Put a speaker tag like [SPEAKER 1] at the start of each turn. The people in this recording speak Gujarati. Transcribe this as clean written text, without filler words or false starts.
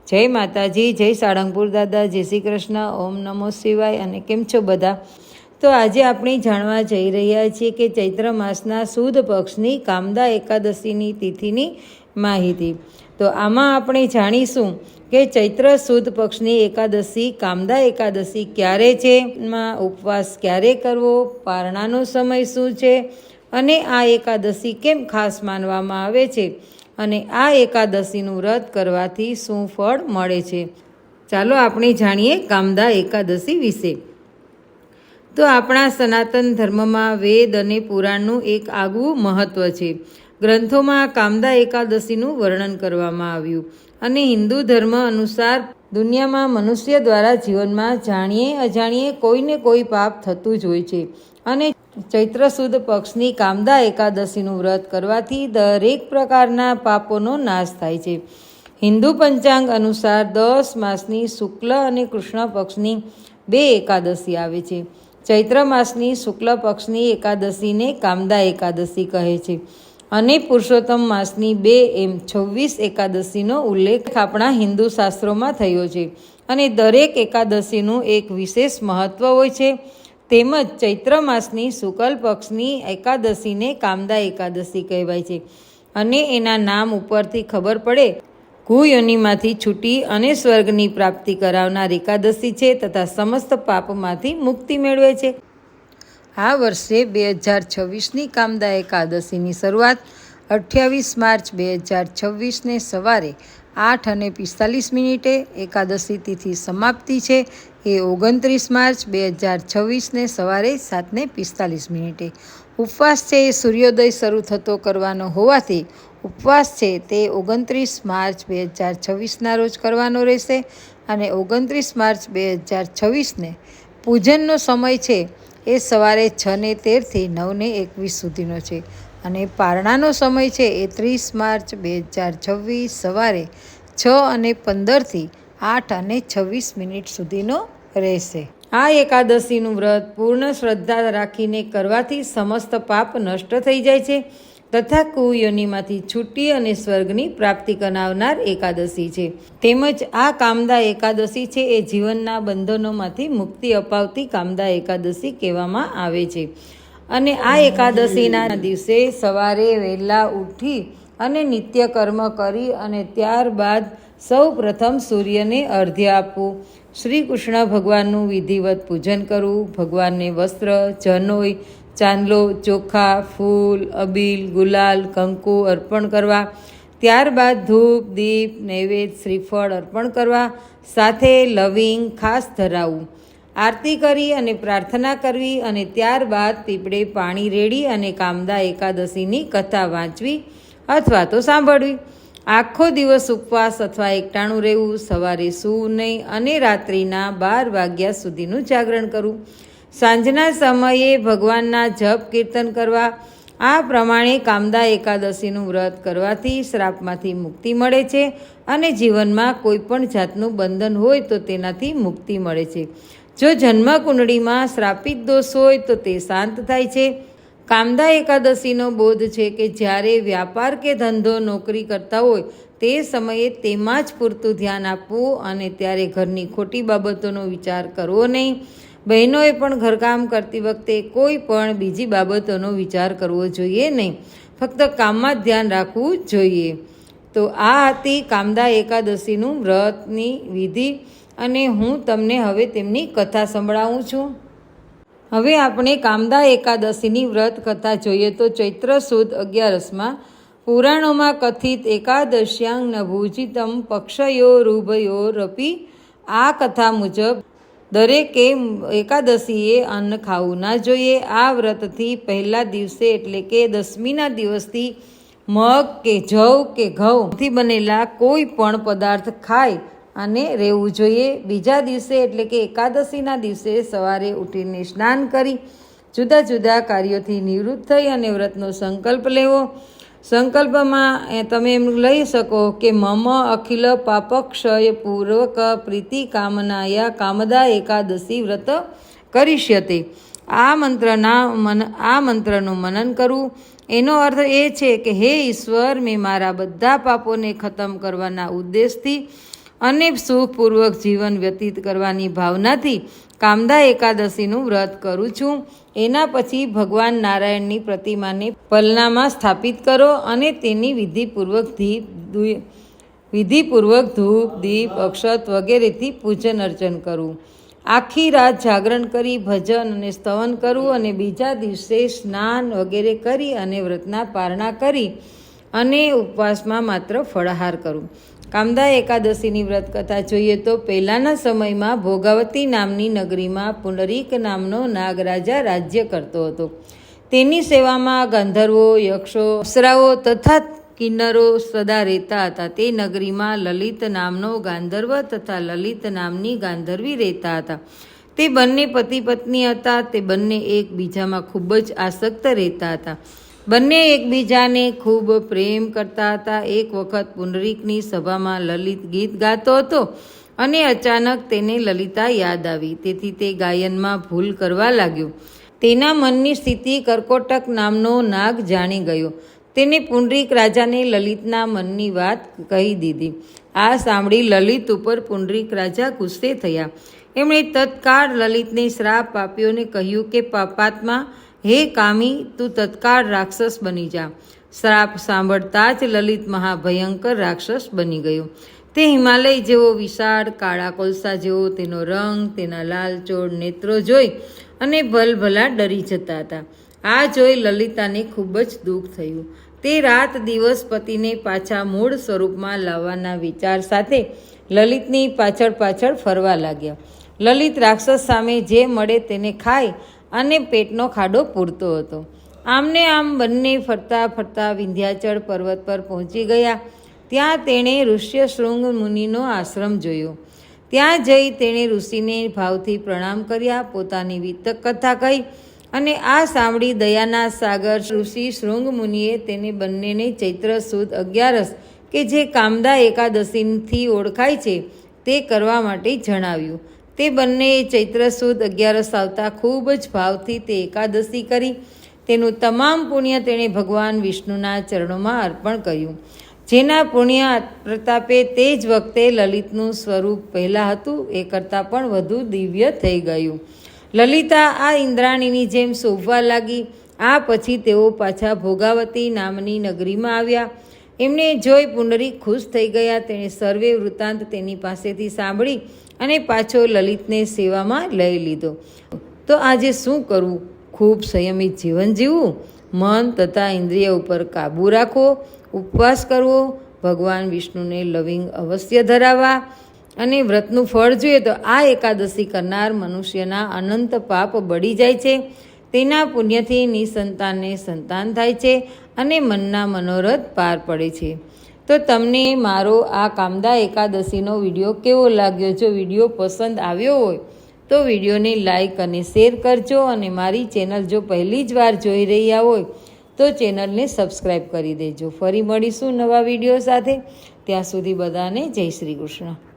[SPEAKER 1] જય માતાજી, જય સાળંગપુર દાદા, જય શ્રી કૃષ્ણ, ઓમ નમો શિવાય. અને કેમ છો બધા? તો આજે આપણે જાણવા જઈ રહ્યા છીએ કે ચૈત્ર માસના સુદ પક્ષની કામદા એકાદશીની તિથિની માહિતી. તો આમાં આપણે જાણીશું કે ચૈત્ર સુદ પક્ષની એકાદશી કામદા એકાદશી ક્યારે છે, એમાં ઉપવાસ ક્યારે કરવો, પારણાનો સમય શું છે, અને આ એકાદશી કેમ ખાસ માનવામાં આવે છે, અને આ એકાદશીનું વ્રત કરવાથી શું ફળ મળે છે. ચાલો આપણે જાણીએ કામદા એકાદશી વિશે. તો આપણા સનાતન ધર્મમાં વેદ અને પુરાણનું એક આગવું મહત્ત્વ છે. ગ્રંથોમાં કામદા એકાદશીનું વર્ણન કરવામાં આવ્યું, અને હિન્દુ ધર્મ અનુસાર દુનિયામાં મનુષ્ય દ્વારા જીવનમાં જાણીએ અજાણીએ કોઈને કોઈ પાપ થતું જ હોય છે, અને ચૈત્ર સુદ પક્ષની કામદા એકાદશીનું વ્રત કરવાથી દરેક પ્રકારના પાપોનો નાશ થાય છે. હિન્દુ પંચાંગ અનુસાર 10 માસની શુક્લ અને કૃષ્ણ પક્ષની 2 એકાદશી આવે છે. ચૈત્ર માસની શુક્લ પક્ષની એકાદશીને કામદા એકાદશી કહે છે, અને પુરુષોત્તમ માસની 2 એમ 26 એકાદશીનો ઉલ્લેખ આપણા હિન્દુ શાસ્ત્રોમાં થયો છે. અને દરેક એકાદશીનું એક વિશેષ મહત્ત્વ હોય છે. તેમજ ચૈત્ર માસની શુક્લ પક્ષની એકાદશીને કામદા એકાદશી કહેવાય છે, અને એના નામ ઉપરથી ખબર પડે કુયોનિમાંથી છૂટી અને સ્વર્ગની પ્રાપ્તિ કરાવનાર એકાદશી છે, તથા સમસ્ત પાપમાંથી મુક્તિ મેળવે છે. આ વર્ષે 2026ની કામદા એકાદશીની શરૂઆત 28 માર્ચ 2026ને સવારે 8:45 એકાદશી તિથિ સમાપ્તિ છે એ 29 માર્ચ 2026ને સવારે 7:45. ઉપવાસ છે એ સૂર્યોદય શરૂ થતો કરવાનો હોવાથી ઉપવાસ છે તે 29 માર્ચ 2026ના રોજ કરવાનો રહેશે, અને 29 માર્ચ 2026ને પૂજનનો સમય છે એ સવારે 6:13થી 9:21 સુધીનો છે, અને પારણાનો સમય છે એ 30 માર્ચ 2026 સવારે 6:15થી 8:26 સુધીનો રહેશે. આ એકાદશીનું વ્રત પૂર્ણ શ્રદ્ધા રાખીને કરવાથી સમસ્ત પાપ નષ્ટ થઈ જાય છે, તથા કુયોનિમાંથી છૂટી અને સ્વર્ગની પ્રાપ્તિ કરાવનાર એકાદશી છે. તેમજ આ કામદા એકાદશી છે એ જીવનના બંધનોમાંથી મુક્તિ અપાવતી કામદા એકાદશી કહેવામાં આવે છે. અને આ એકાદશીના દિવસે સવારે વહેલા ઉઠી અને નિત્ય કર્મ કરી અને ત્યારબાદ સૌ પ્રથમ સૂર્યને અર્ધ્ય આપવું, શ્રી કૃષ્ણ ભગવાનનું વિધિવત પૂજન કરવું, ભગવાનને વસ્ત્ર, જનોઈ, ચાંદલો, ચોખા, ફૂલ, અબીલ, ગુલાલ, કંકુ અર્પણ કરવા, ત્યારબાદ ધૂપ, દીપ, નૈવેદ્ય, શ્રીફળ અર્પણ કરવા, સાથે લવિંગ ખાસ ધરાવવું, આરતી કરી અને પ્રાર્થના કરવી, અને ત્યારબાદ પીપળે પાણી રેડી અને કામદા એકાદશીની કથા વાંચવી અથવા તો સાંભળવી. આખો દિવસ ઉપવાસ અથવા એકટાણું રહેવું, સવારે સૂવું નહીં, અને રાત્રિના 12 વાગ્યા સુધીનું જાગરણ કરવું. સાંજના સમયે ભગવાનના જપ કીર્તન કરવા. આ પ્રમાણે કામદા એકાદશીનું વ્રત કરવાથી શ્રાપમાંથી મુક્તિ મળે છે, અને જીવનમાં કોઈ પણ જાતનું બંધન હોય તો તેનાથી મુક્તિ મળે છે. જો જન્મ કુંડળીમાં શ્રાપિત દોષ હોય તો તે શાંત થાય છે. કામદા એકાદશીનો બોધ છે કે જ્યારે વ્યાપાર કે ધંધો નોકરી કરતા હોય તે સમયે તેમાં જ પૂરતું ધ્યાન આપવું, અને ત્યારે ઘરની ખોટી બાબતોનો વિચાર કરવો નહીં. બહેનોએ પણ ઘરકામ કરતી વખતે કોઈ પણ બીજી બાબતોનો વિચાર કરવો જોઈએ નહીં, ફક્ત કામમાં જ ધ્યાન રાખવું જોઈએ. તો આ હતી કામદા એકાદશીનું વ્રતની વિધિ, અને હું તમને હવે તેમની કથા સંભળાવું છું. હવે આપણે કામદા એકાદશીની વ્રત કથા જોઈએ. તો ચૈત્ર સુદ 11માં પુરાણોમાં કથિત એકાદશ્યાંગ નભુજિતમ પક્ષયોરુભયોરપી, આ કથા મુજબ દરેકે એકાદશીએ અન્ન ખાવું ના જોઈએ. આ વ્રતથી પહેલા દિવસે એટલે કે દસમીના દિવસથી મગ કે જવ કે ઘઉંથી બનેલા કોઈ પણ પદાર્થ ખાય અને રહેવું જોઈએ. બીજા દિવસે એટલે કે એકાદશીના દિવસે સવારે ઉઠીને સ્નાન કરી જુદા જુદા કાર્યોથી નિવૃત્ત થઈ અને વ્રતનો સંકલ્પ લેવો. સંકલ્પમાં તમે એમ લઈ શકો કે મમ અખિલ પાપક્ષય પૂર્વક પ્રીતિ કામનાયા કામદા એકાદશી વ્રત કરીષ્યતે. આ મંત્રનું મનન કરવું. એનો અર્થ એ છે કે હે ઈશ્વર, મેં મારા બધા પાપોને ખતમ કરવાના ઉદ્દેશથી અને સુખપૂર્વક જીવન વ્યતીત કરવાની ભાવનાથી કામદા એકાદશીનું વ્રત કરું છું. એના પછી ભગવાન નારાયણની પ્રતિમાને પલનામાં સ્થાપિત કરો અને તેની વિધિપૂર્વક ધૂપ, દીપ, અક્ષત વગેરેથી પૂજન અર્ચન કરવું. આખી રાત જાગરણ કરી ભજન અને સ્તવન કરવું અને બીજા દિવસે સ્નાન વગેરે કરી અને વ્રતના પારણા કરી અને ઉપવાસમાં માત્ર ફળાહાર કરવું. કામદા એકાદશીની વ્રત કથા જોઈએ તો પહેલાંના સમયમાં ભોગાવતી નામની નગરીમાં પુંડરીક નામનો નાગરાજા રાજ્ય કરતો હતો. તેની સેવામાં ગંધર્વો, યક્ષો, અપ્સરાઓ તથા કિન્નરો સદા રહેતા હતા. તે નગરીમાં લલિત નામનો ગાંધર્વ તથા લલિત નામની ગાંધર્વી રહેતા હતા. તે બંને પતિ પત્ની હતા. તે બંને એકબીજામાં ખૂબ જ આસક્ત રહેતા હતા. બંને એકબીજાને ખૂબ પ્રેમ કરતા હતા. એક વખત પુંડરીકની સભામાં લલિત ગીત ગાતો હતો અને અચાનક તેને લલિતા યાદ આવી. તેથી તે ગાયનમાં ભૂલ કરવા લાગ્યો. તેના મનની સ્થિતિ કર્કોટક નામનો નાગ જાણી ગયો. તેને પુંડરીક રાજાને લલિતના મનની વાત કહી દીધી. આ સાંભળી લલિત ઉપર પુંડરીક રાજા ગુસ્સે થયા. એમણે તત્કાળ લલિતને શ્રાપ આપ્યો અને કહ્યું કે પાપાત્મા, હે કામી, તું તત્કાળ રાક્ષસ બની જા. શ્રાપ સાંભળતા જ લલિત મહાભયંકર રાક્ષસ બની ગયો. તે હિમાલય જેવો વિશાળ, કાળા કોલસા જેવો તેનો રંગ, તેના લાલચોળ નેત્રો જોઈ અને ભલભલા ડરી જતા હતા. આ જોઈ લલિતાને ખૂબ જ દુઃખ થયું. તે રાત દિવસ પતિને પાછા મૂળ સ્વરૂપમાં લાવવાના વિચાર સાથે લલિતની પાછળ ફરવા લાગ્યા. લલિત રાક્ષસ સામે જે મળે તેને ખાય અને પેટનો ખાડો પૂરતો હતો. આમને આમ બંને ફરતા વિંધ્યાચળ પર્વત પર પહોંચી ગયા. ત્યાં તેણે ઋષ્યશૃંગ મુનિનો આશ્રમ જોયો. ત્યાં જઈ તેણે ઋષિને ભાવથી પ્રણામ કર્યા, પોતાની વિતક કથા કહી અને આ સાંભળી દયાના સાગર ઋષિ શૃંગ મુનિએ તેને બંનેને ચૈત્ર સુદ 11 કે જે કામદા એકાદશીથી ઓળખાય છે તે કરવા માટે જણાવ્યું. તે બંનેએ ચૈત્ર સુદ 11 આવતા ખૂબ જ ભાવથી તે એકાદશી કરી. તેનું તમામ પુણ્ય તેણે ભગવાન વિષ્ણુના ચરણોમાં અર્પણ કર્યું. જેના પુણ્ય પ્રતાપે તે જ વખતે લલિતનું સ્વરૂપ પહેલાં હતું એ કરતાં પણ વધુ દિવ્ય થઈ ગયું. લલિતા આ ઇન્દ્રાણીની જેમ શોભવા લાગી. આ પછી તેઓ પાછા ભોગાવતી નામની નગરીમાં આવ્યા. એમને જોઈ પુંડરીક ખુશ થઈ ગયા. તેણે સર્વે વૃત્તાંત તેની પાસેથી સાંભળી અને પાછો લલિતને સેવામાં લઈ લીધો. તો આજે શું કરવું? ખૂબ સંયમિત જીવન જીવવું, મન તથા ઇન્દ્રિય ઉપર કાબૂ રાખવો, ઉપવાસ કરવો, ભગવાન વિષ્ણુને લવિંગ અવશ્ય ધરાવવા અને વ્રતનું ફળ જોઈએ તો આ એકાદશી કરનાર મનુષ્યના અનંત પાપ બળી જાય છે. તેના પુણ્યથી નિસંતાનને સંતાન થાય છે અને મનના મનોરથ પાર પડે છે. તો તમને મારો આ કામદા એકાદશીનો વિડીયો કેવો લાગ્યો? જો વિડીયો પસંદ આવ્યો હોય તો વિડીયોને લાઈક અને શેર કરજો અને મારી ચેનલ જો પહેલી જ વાર જોઈ રહ્યા હોય તો ચેનલને સબસ્ક્રાઈબ કરી દેજો. ફરી મળીશું નવા વિડીયો સાથે. ત્યાં સુધી બધાને જય શ્રી કૃષ્ણ.